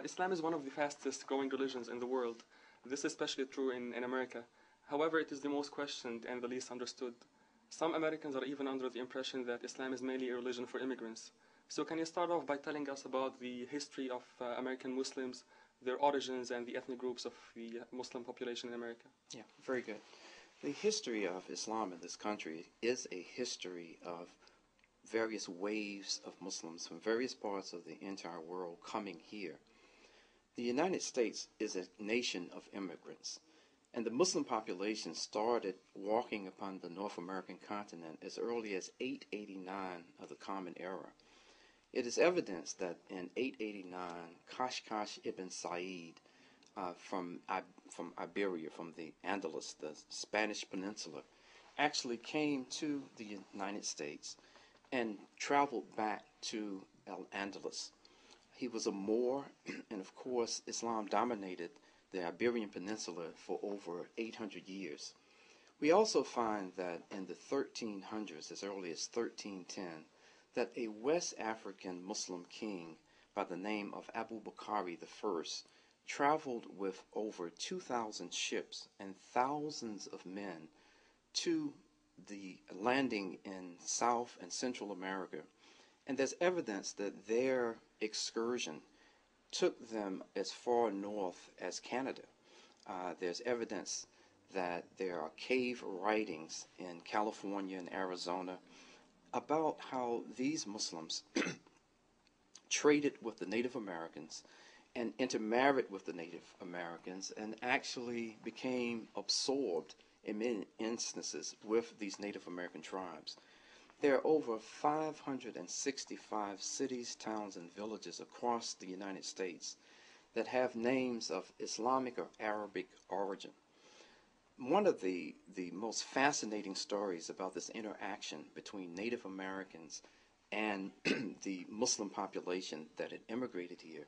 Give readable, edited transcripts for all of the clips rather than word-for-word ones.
Islam is one of the fastest growing religions in the world. This is especially true in America. However, it is the most questioned and the least understood. Some Americans are even under the impression that Islam is mainly a religion for immigrants. So, can you start off by telling us about the history of American Muslims, their origins, and the ethnic groups of the Muslim population in America? Yeah, very good. The history of Islam in this country is a history of various waves of Muslims from various parts of the entire world coming here. The United States is a nation of immigrants, and the Muslim population started walking upon the North American continent as early as 889 of the Common Era. It is evidence that in 889, Kashkash ibn Sa'id from Iberia, from the Andalus, the Spanish peninsula, actually came to the United States and traveled back to Al-Andalus. He was a Moor, and of course, Islam dominated the Iberian Peninsula for over 800 years. We also find that in the 1300s, as early as 1310, that a West African Muslim king by the name of Abu Bakr I traveled with over 2,000 ships and thousands of men to the landing in South and Central America. And there's evidence that their excursion took them as far north as Canada. There's evidence that there are cave writings in California and Arizona about how these Muslims traded with the Native Americans and intermarried with the Native Americans and actually became absorbed in many instances with these Native American tribes. There are over 565 cities, towns, and villages across the United States that have names of Islamic or Arabic origin. One of the most fascinating stories about this interaction between Native Americans and the Muslim population that had immigrated here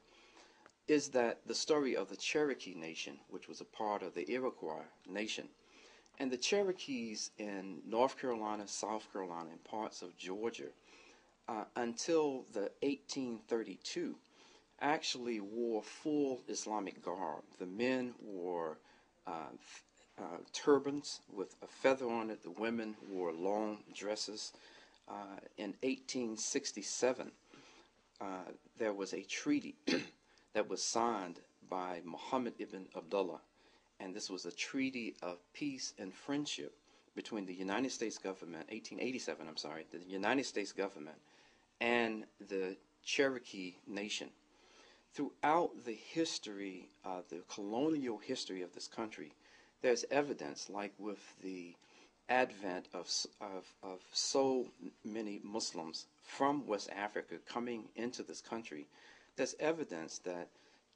is that the story of the Cherokee Nation, which was a part of the Iroquois Nation. And the Cherokees in North Carolina, South Carolina, and parts of Georgia, until the 1832, actually wore full Islamic garb. The men wore turbans with a feather on it. The women wore long dresses. In 1867, there was a treaty that was signed by Muhammad ibn Abdullah, and this was a treaty of peace and friendship between the United States government, 1887, the United States government and the Cherokee Nation. Throughout the history, the colonial history of this country, there's evidence, like with the advent of so many Muslims from West Africa coming into this country, there's evidence that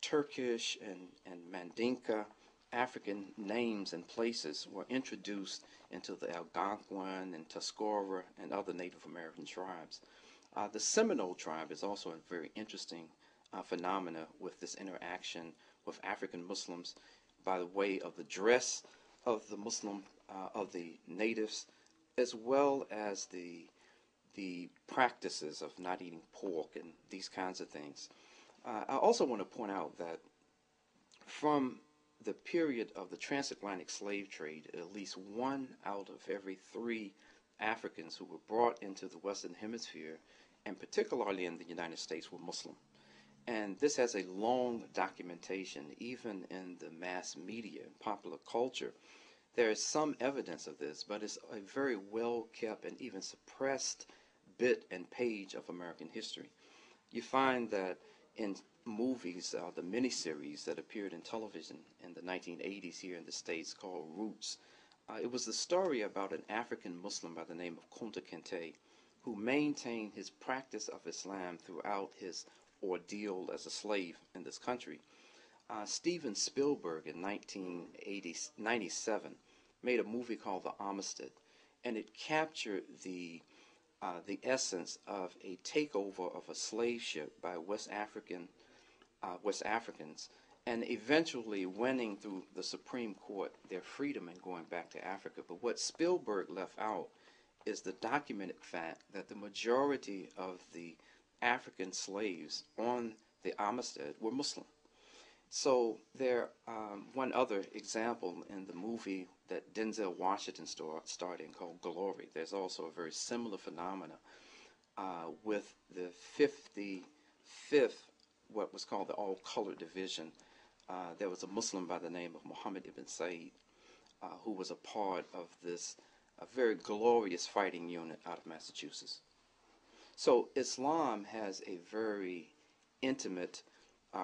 Turkish and Mandinka African names and places were introduced into the Algonquin and Tuscarora and other Native American tribes. The Seminole tribe is also a very interesting phenomena with this interaction with African Muslims by the way of the dress of the Muslim, of the natives, as well as the practices of not eating pork and these kinds of things. I also want to point out that from the period of the transatlantic slave trade, at least 1 out of every 3 Africans who were brought into the Western Hemisphere, and particularly in the United States, were Muslim. And this has a long documentation, even in the mass media and popular culture. There is some evidence of this, but it's a very well kept and even suppressed bit and page of American history. You find that in movies, the miniseries that appeared in television in the 1980s here in the States called Roots, it was the story about an African Muslim by the name of Kunta Kinte, who maintained his practice of Islam throughout his ordeal as a slave in this country. Steven Spielberg in 1997 made a movie called The Armistead, and it captured the essence of a takeover of a slave ship by West Africans, and eventually winning through the Supreme Court their freedom and going back to Africa. But what Spielberg left out is the documented fact that the majority of the African slaves on the Amistad, were Muslim. So there, one other example in the movie that Denzel Washington starred in called Glory. There's also a very similar phenomena with the 55th, what was called the All-Colored Division. There was a Muslim by the name of Muhammad ibn Said who was a part of this very glorious fighting unit out of Massachusetts. So Islam has a very intimate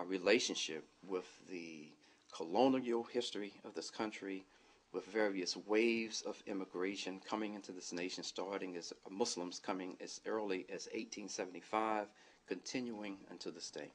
relationship with the colonial history of this country, with various waves of immigration coming into this nation, starting as Muslims coming as early as 1875, continuing until this day.